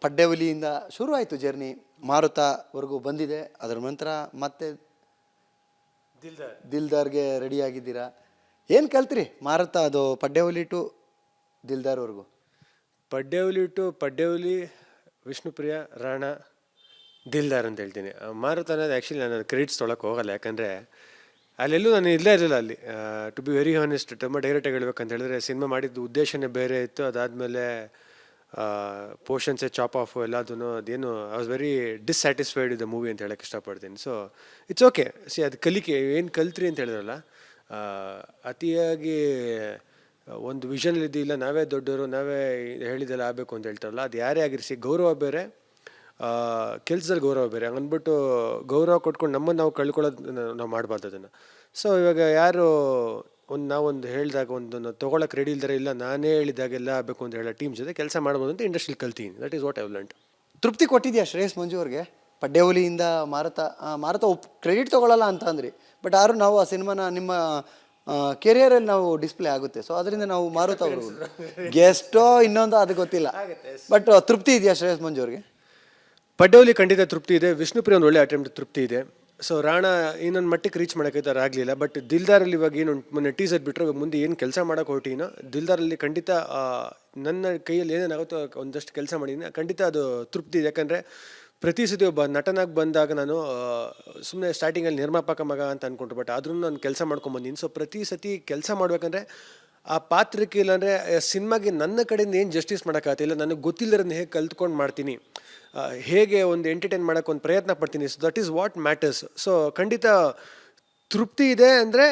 ಪಡ್ಡೆಹುಲಿಯಿಂದ ಶುರು ಆಯಿತು ಜರ್ನಿ, ಮಾರುತವರೆಗೂ ಬಂದಿದೆ. ಅದರ ನಂತರ ಮತ್ತೆ ದಿಲ್ದಾರ್ಗೆ ರೆಡಿ ಆಗಿದ್ದೀರಾ. ಏನು ಕಲ್ತ್ರಿ ಮಾರುತ ಅದು ಪಡ್ಡೆಹುಲಿ ಟು ದಿಲ್ದಾರ್ವರೆಗೂ? ಪಡ್ಡೆಹುಲಿ ಟು ಪಡ್ಡೆಹುಲಿ, ವಿಷ್ಣುಪ್ರಿಯ, ರಾಣಾ, ದಿಲ್ದಾರ್ ಅಂತ ಹೇಳ್ತೀನಿ. ಮಾರುತ ಅನ್ನೋದು ಆ್ಯಕ್ಚುಲಿ ನಾನು ಕ್ರೆಡಿಟ್ಸ್ ತೊಗೊಳಕ್ಕೆ ಹೋಗಲ್ಲ, ಯಾಕಂದರೆ ಅಲ್ಲೆಲ್ಲೂ ನಾನು ಇಲ್ಲೇ ಇರಲಿಲ್ಲ ಅಲ್ಲಿ. ಟು ಬಿ ವೆರಿ ಹಾನೆಸ್ಟ್, ತುಂಬ ಡೈರೆಕ್ಟಾಗಿ ಹೇಳ್ಬೇಕಂತ ಹೇಳಿದ್ರೆ ಸಿನಿಮಾ ಮಾಡಿದ್ದು ಉದ್ದೇಶನೇ ಬೇರೆ ಇತ್ತು. ಅದಾದಮೇಲೆ ಪೋರ್ಷನ್ಸೇ ಚಾಪ್ ಆಫು ಎಲ್ಲದೂ ಅದೇನು I was very dissatisfied with the movie ಅಂತ ಹೇಳಕ್ಕೆ ಇಷ್ಟಪಡ್ತೀನಿ. So it's okay. ಅದು ಕಲಿಕೆ ಏನು ಕಲ್ತ್ರಿ ಅಂತ ಹೇಳಿದ್ರಲ್ಲ, ಅತಿಯಾಗಿ ಒಂದು ವಿಷನಲ್ಲಿ ಇಲ್ಲ ನಾವೇ ದೊಡ್ಡವರು, ನಾವೇ ಹೇಳಿದೆಲ್ಲ ಆಗಬೇಕು ಅಂತ ಹೇಳ್ತಾರಲ್ಲ, ಅದು ಯಾರೇ ಆಗಿರಿಸಿ ಗೌರವ ಬೇರೆ, ಕೆಲಸದಲ್ಲಿ ಗೌರವ ಬೇರೆ. ಹಂಗನ್ಬಿಟ್ಟು ಗೌರವ ಕೊಟ್ಕೊಂಡು ನಮ್ಮನ್ನು ನಾವು ಕಳ್ಕೊಳ್ಳೋದು ನಾವು ಮಾಡಬಾರ್ದು ಅದನ್ನು. ಸೊ ಇವಾಗ ಯಾರು ನಾವೊಂದು ಹೇಳಿದಾಗ ಒಂದು ತೊಗೊಳಕ್ಕೆ ರೆಡಿ ಇಲ್ದರೆ, ಇಲ್ಲ ನಾನೇ ಹೇಳಿದಾಗೆಲ್ಲ ಆಗಬೇಕು ಅಂತ ಹೇಳೋ ಟೀಮ್ ಜೊತೆ ಕೆಲಸ ಮಾಡ್ಬೋದು ಅಂತ ಇಂಡಸ್ಟ್ರಿಲಿ ಕಲ್ತೀನಿ. That is what I learned. ತೃಪ್ತಿ ಕೊಟ್ಟಿದೆಯಾ ಶ್ರೇಯಸ್ ಮಂಜು ಅವ್ರಿಗೆ? ಪಡ್ಡೆಹುಲಿಯಿಂದ ಮಾರುತ ಕ್ರೆಡಿಟ್ ತೊಗೊಳ್ಳಲ್ಲ ಅಂತ ಅಂದ್ರಿ, ಬಟ್ ಆದ್ರೂ ನಾವು ಆ ಸಿನಿಮಾನ ನಿಮ್ಮ ಕೆರಿಯರಲ್ಲಿ ನಾವು ಡಿಸ್ಪ್ಲೇ ಆಗುತ್ತೆ. ಸೊ ಅದರಿಂದ ನಾವು ಮಾರುತ ಅವರು ಗೆಸ್ಟೋ ಇನ್ನೊಂದು ಅದು ಗೊತ್ತಿಲ್ಲ, ಬಟ್ ತೃಪ್ತಿ ಇದೆಯಾ ಶ್ರೇಯಸ್ ಮಂಜು ಅವ್ರಿಗೆ? ಪಡ್ಡೆಹುಲಿ ಖಂಡಿತ ತೃಪ್ತಿ ಇದೆ. ವಿಷ್ಣುಪ್ರಿಯ ಒಂದು ಒಳ್ಳೆ ಅಟೆಂಪ್ಟ್, ತೃಪ್ತಿ ಇದೆ. ಸೊ ರಾಣಾ ಇನ್ನೊಂದು ಮಟ್ಟಿಗೆ ರೀಚ್ ಮಾಡೋಕ್ಕೆ ಆಗಲಿಲ್ಲ. ಬಟ್ ದಿಲ್ದಾರಲ್ಲಿ ಇವಾಗ ಏನು ಮೊನ್ನೆ ಟೀಸರ್ ಬಿಟ್ಟರೆ ಮುಂದೆ ಏನು ಕೆಲಸ ಮಾಡೋಕೆ ಹೊರಟಿನೋ, ದಿಲ್ದಾರಲ್ಲಿ ಖಂಡಿತ ನನ್ನ ಕೈಯಲ್ಲಿ ಏನೇನಾಗುತ್ತೋ ಒಂದಷ್ಟು ಕೆಲಸ ಮಾಡಿದ್ದೀನಿ. ಖಂಡಿತ ಅದು ತೃಪ್ತಿ ಇದೆ. ಯಾಕಂದರೆ ಪ್ರತಿ ಸತಿ ಒಬ್ಬ ನಟನಾಗಿ ಬಂದಾಗ ನಾನು ಸುಮ್ಮನೆ ಸ್ಟಾರ್ಟಿಂಗಲ್ಲಿ ನಿರ್ಮಾಪಕ ಮಗ ಅಂತ ಅಂದ್ಕೊಂಡ್ರು, ಬಟ್ ಆದ್ರೂ ನಾನು ಕೆಲಸ ಮಾಡ್ಕೊಂಬಂದಿನಿ. ಸೊ ಪ್ರತಿ ಸತಿ ಕೆಲಸ ಮಾಡಬೇಕಂದ್ರೆ ಆ ಪಾತ್ರಕ್ಕೆ, ಇಲ್ಲಾಂದರೆ ಸಿನಿಮಾಗೆ ನನ್ನ ಕಡೆಯಿಂದ ಏನು ಜಸ್ಟಿಸ್ ಮಾಡೋಕ್ಕಾಗತ್ತಿಲ್ಲ, ನನಗೆ ಗೊತ್ತಿಲ್ಲದನ್ನ ಹೇಗೆ ಕಲ್ತ್ಕೊಂಡು ಮಾಡ್ತೀನಿ, ಹೇಗೆ ಒಂದು ಎಂಟರ್ಟೈನ್ ಮಾಡೋಕ್ಕೆ ಒಂದು ಪ್ರಯತ್ನ ಪಡ್ತೀನಿ. So that is what matters. So ಖಂಡಿತ ತೃಪ್ತಿ ಇದೆ. ಅಂದರೆ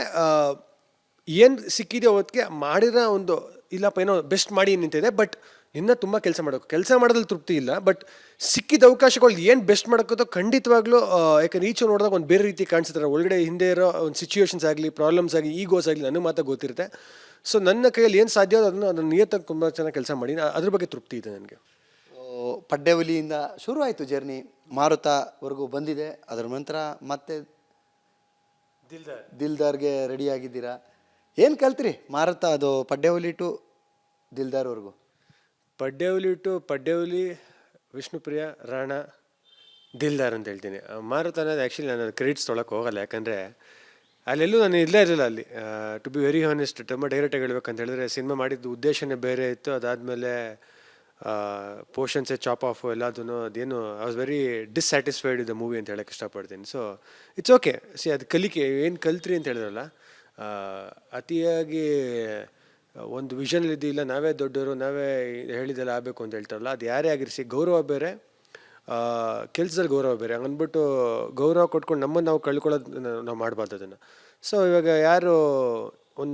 ಏನು ಸಿಕ್ಕಿದೆಯೋ ಅವತ್ತಿಗೆ ಮಾಡಿರೋ ಒಂದು ಇಲ್ಲಪ್ಪ ಏನೋ ಬೆಸ್ಟ್ ಮಾಡಿ ನಿಂತಿದೆ, ಬಟ್ ಇನ್ನೂ ತುಂಬ ಕೆಲಸ ಮಾಡೋದ್ರಲ್ಲಿ ತೃಪ್ತಿ ಇಲ್ಲ. ಬಟ್ ಸಿಕ್ಕಿದ ಅವಕಾಶಗಳು ಏನು ಬೆಸ್ಟ್ ಮಾಡೋಕ್ಕೋ ಖಂಡಿತವಾಗ್ಲೂ, ಯಾಕಂದ್ರೆ ಈಚೆ ನೋಡಿದಾಗ ಒಂದು ಬೇರೆ ರೀತಿ ಕಾಣಿಸ್ತಾರೆ. ಒಳಗಡೆ ಹಿಂದೆ ಇರೋ ಒಂದು ಸಿಚುವೇಶನ್ಸ್ ಆಗಲಿ, ಪ್ರಾಬ್ಲಮ್ಸ್ ಆಗಲಿ, ಈಗೋಸ್ ಆಗಲಿ ನನಗೆ ಮಾತ್ರ ಗೊತ್ತಿರುತ್ತೆ. ಸೊ ನನ್ನ ಕೈಯಲ್ಲಿ ಏನು ಸಾಧ್ಯ ಅದನ್ನು ನಿಯತ್ತಾಗಿ ತುಂಬ ಚೆನ್ನಾಗಿ ಕೆಲಸ ಮಾಡಿ ಅದ್ರ ಬಗ್ಗೆ ತೃಪ್ತಿ ಇದೆ ನನಗೆ. ಪಡ್ಡೆಹುಲಿಯಿಂದ ಶುರು ಆಯಿತು ಜರ್ನಿ, ಮಾರುತವರೆಗೂ ಬಂದಿದೆ. ಅದರ ನಂತರ ಮತ್ತೆ ದಿಲ್ದಾರ್ಗೆ ರೆಡಿ ಆಗಿದ್ದೀರಾ. ಏನು ಕಲ್ತ್ರಿ ಮಾರುತ ಅದು ಪಡ್ಡೆಹುಲಿ ಟು ದಿಲ್ದಾರ್ವರೆಗೂ? ಪಡ್ಡೆಹುಲಿ ಟು ಪಡ್ಡೆಹುಲಿ, ವಿಷ್ಣುಪ್ರಿಯ, ರಾಣಾ, ದಿಲ್ದಾರ್ ಅಂತ ಹೇಳ್ತೀನಿ. ಮಾರುತ ಅನ್ನೋದು ಆ್ಯಕ್ಚುಲಿ ನಾನು ಕ್ರೆಡಿಟ್ಸ್ ತೊಗೊಳಕ್ಕೆ ಹೋಗಲ್ಲ, ಯಾಕಂದರೆ ಅಲ್ಲೆಲ್ಲೂ ನಾನು ಇಲ್ಲೇ ಇರಲಿಲ್ಲ ಅಲ್ಲಿ. ಟು ಬಿ ವೆರಿ ಹಾನೆಸ್ಟ್, ತುಂಬ ಡೈರೆಕ್ಟಾಗಿ ಹೇಳ್ಬೇಕಂತ ಹೇಳಿದ್ರೆ ಸಿನಿಮಾ ಮಾಡಿದ್ದು ಉದ್ದೇಶನೇ ಬೇರೆ ಇತ್ತು. ಅದಾದಮೇಲೆ ಪೋರ್ಷನ್ಸೇ ಚಾಪ್ ಆಫು ಎಲ್ಲದೂ ಅದೇನು I was very dissatisfied with the movie ಅಂತ ಹೇಳಕ್ಕೆ ಇಷ್ಟಪಡ್ತೀನಿ. So it's okay. ಅದು ಕಲಿಕೆ ಏನು ಕಲ್ತ್ರಿ ಅಂತ ಹೇಳಿದ್ರಲ್ಲ, ಅತಿಯಾಗಿ ಒಂದು ವಿಷನಲ್ಲಿ ಇಲ್ಲ ನಾವೇ ದೊಡ್ಡವರು, ನಾವೇ ಹೇಳಿದೆಲ್ಲ ಆಗಬೇಕು ಅಂತ ಹೇಳ್ತಾರಲ್ಲ, ಅದು ಯಾರೇ ಆಗಿರಿಸಿ ಗೌರವ ಬೇರೆ, ಕೆಲಸದಲ್ಲಿ ಗೌರವ ಬೇರೆ. ಹಂಗನ್ಬಿಟ್ಟು ಗೌರವ ಕೊಟ್ಕೊಂಡು ನಮ್ಮನ್ನು ನಾವು ಕಳ್ಕೊಳ್ಳೋದು ನಾವು ಮಾಡಬಾರ್ದು ಅದನ್ನು. ಸೊ ಇವಾಗ ಯಾರು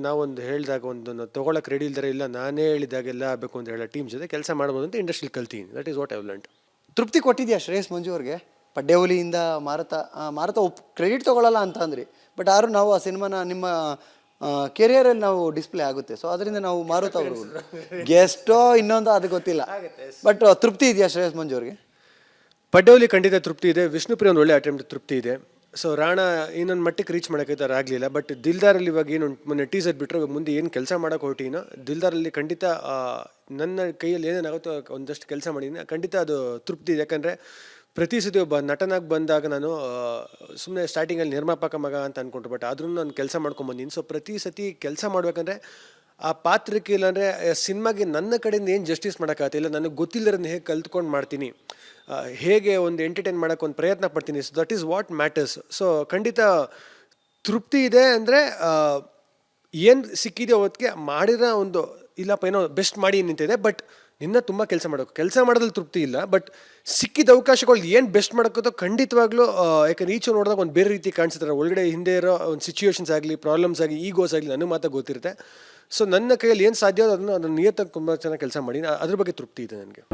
ನಾವೊಂದು ಹೇಳಿದಾಗ ಒಂದು ತೊಗೊಳಕ್ಕೆ ರೆಡಿ ಇಲ್ದರೆ, ಇಲ್ಲ ನಾನೇ ಹೇಳಿದಾಗೆಲ್ಲ ಆಗಬೇಕು ಅಂತ ಹೇಳೋ ಟೀಮ್ ಜೊತೆ ಕೆಲಸ ಮಾಡ್ಬೋದು ಅಂತ ಇಂಡಸ್ಟ್ರಿಲಿ ಕಲ್ತೀನಿ. That is what I learned. ತೃಪ್ತಿ ಕೊಟ್ಟಿದೆಯಾ ಶ್ರೇಯಸ್ ಮಂಜು ಅವ್ರಿಗೆ? ಪಡ್ಡೆಹುಲಿಯಿಂದ ಮಾರುತ ಕ್ರೆಡಿಟ್ ತೊಗೊಳ್ಳಲ್ಲ ಅಂತ ಅಂದ್ರಿ, ಬಟ್ ಆದ್ರೂ ನಾವು ಆ ಸಿನಿಮಾನ ನಿಮ್ಮ ಕೆರಿಯರಲ್ಲಿ ನಾವು ಡಿಸ್ಪ್ಲೇ ಆಗುತ್ತೆ. ಸೊ ಅದರಿಂದ ನಾವು ಮಾರುತ ಅವರು ಗೆಸ್ಟೋ ಇನ್ನೊಂದು ಅದು ಗೊತ್ತಿಲ್ಲ, ಬಟ್ ತೃಪ್ತಿ ಇದೆಯಾ ಶ್ರೇಯಸ್ ಮಂಜು ಅವ್ರಿಗೆ? ಪಡ್ಡೆಹುಲಿ ಖಂಡಿತ ತೃಪ್ತಿ ಇದೆ. ವಿಷ್ಣುಪ್ರಿಯ ಒಂದು ಒಳ್ಳೆ ಅಟೆಂಪ್ಟ್, ತೃಪ್ತಿ ಇದೆ. ಸೊ ರಾಣಾ ಇನ್ನೊಂದು ಮಟ್ಟಿಗೆ ರೀಚ್ ಮಾಡೋಕ್ಕೆ ಆಗಲಿಲ್ಲ. ಬಟ್ ದಿಲ್ದಾರಲ್ಲಿ ಇವಾಗ ಏನು ಮೊನ್ನೆ ಟೀಸರ್ ಬಿಟ್ಟರೆ ಮುಂದೆ ಏನು ಕೆಲಸ ಮಾಡೋಕೆ ಹೊರಟಿನೋ, ದಿಲ್ದಾರಲ್ಲಿ ಖಂಡಿತ ನನ್ನ ಕೈಯಲ್ಲಿ ಏನೇನಾಗುತ್ತೋ ಒಂದಷ್ಟು ಕೆಲಸ ಮಾಡಿದ್ದೀನಿ. ಖಂಡಿತ ಅದು ತೃಪ್ತಿ ಇದೆ. ಯಾಕಂದರೆ ಪ್ರತಿ ಸತಿ ಒಬ್ಬ ನಟನಾಗಿ ಬಂದಾಗ ನಾನು ಸುಮ್ಮನೆ ಸ್ಟಾರ್ಟಿಂಗಲ್ಲಿ ನಿರ್ಮಾಪಕ ಮಗ ಅಂತ ಅಂದ್ಕೊಂಡ್ರು, ಬಟ್ ಆದ್ರೂ ನಾನು ಕೆಲಸ ಮಾಡ್ಕೊಂಬಂದಿನಿ. ಸೊ ಪ್ರತಿ ಸತಿ ಕೆಲಸ ಮಾಡಬೇಕಂದ್ರೆ ಆ ಪಾತ್ರಕ್ಕೆ, ಇಲ್ಲಾಂದರೆ ಸಿನಿಮಾಗೆ ನನ್ನ ಕಡೆಯಿಂದ ಏನು ಜಸ್ಟಿಸ್ ಮಾಡೋಕ್ಕಾಗತ್ತಿಲ್ಲ, ನನಗೆ ಗೊತ್ತಿಲ್ಲದನ್ನ ಹೇಗೆ ಕಲ್ತ್ಕೊಂಡು ಮಾಡ್ತೀನಿ, ಹೇಗೆ ಒಂದು ಎಂಟರ್ಟೈನ್ ಮಾಡೋಕ್ಕೆ ಒಂದು ಪ್ರಯತ್ನ ಪಡ್ತೀನಿ. So that is what matters. So ಖಂಡಿತ ತೃಪ್ತಿ ಇದೆ. ಅಂದರೆ ಏನು ಸಿಕ್ಕಿದೆಯೋ ಅವತ್ತಿಗೆ ಮಾಡಿರೋ ಒಂದು ಇಲ್ಲಪ್ಪ ಏನೋ ಬೆಸ್ಟ್ ಮಾಡಿ ನಿಂತಿದೆ, ಬಟ್ ಇನ್ನೂ ತುಂಬ ಕೆಲಸ ಮಾಡೋದ್ರಲ್ಲಿ ತೃಪ್ತಿ ಇಲ್ಲ. ಬಟ್ ಸಿಕ್ಕಿದ ಅವಕಾಶಗಳು ಏನು ಬೆಸ್ಟ್ ಮಾಡೋಕ್ಕೋ ಖಂಡಿತವಾಗ್ಲೂ, ಯಾಕಂದ್ರೆ ಈಚೆ ನೋಡಿದಾಗ ಒಂದು ಬೇರೆ ರೀತಿ ಕಾಣಿಸ್ತಾರೆ. ಒಳಗಡೆ ಹಿಂದೆ ಇರೋ ಒಂದು ಸಿಚುವೇಶನ್ಸ್ ಆಗಲಿ, ಪ್ರಾಬ್ಲಮ್ಸ್ ಆಗಲಿ, ಈಗೋಸ್ ಆಗಲಿ ನನಗೆ ಮಾತ್ರ ಗೊತ್ತಿರುತ್ತೆ. ಸೊ ನನ್ನ ಕೈಯಲ್ಲಿ ಏನು ಸಾಧ್ಯ ಅದನ್ನು ನಿಯತ್ತಾಗಿ ತುಂಬ ಚೆನ್ನಾಗಿ ಕೆಲಸ ಮಾಡಿ ಅದ್ರ ಬಗ್ಗೆ ತೃಪ್ತಿ ಇದೆ ನನಗೆ.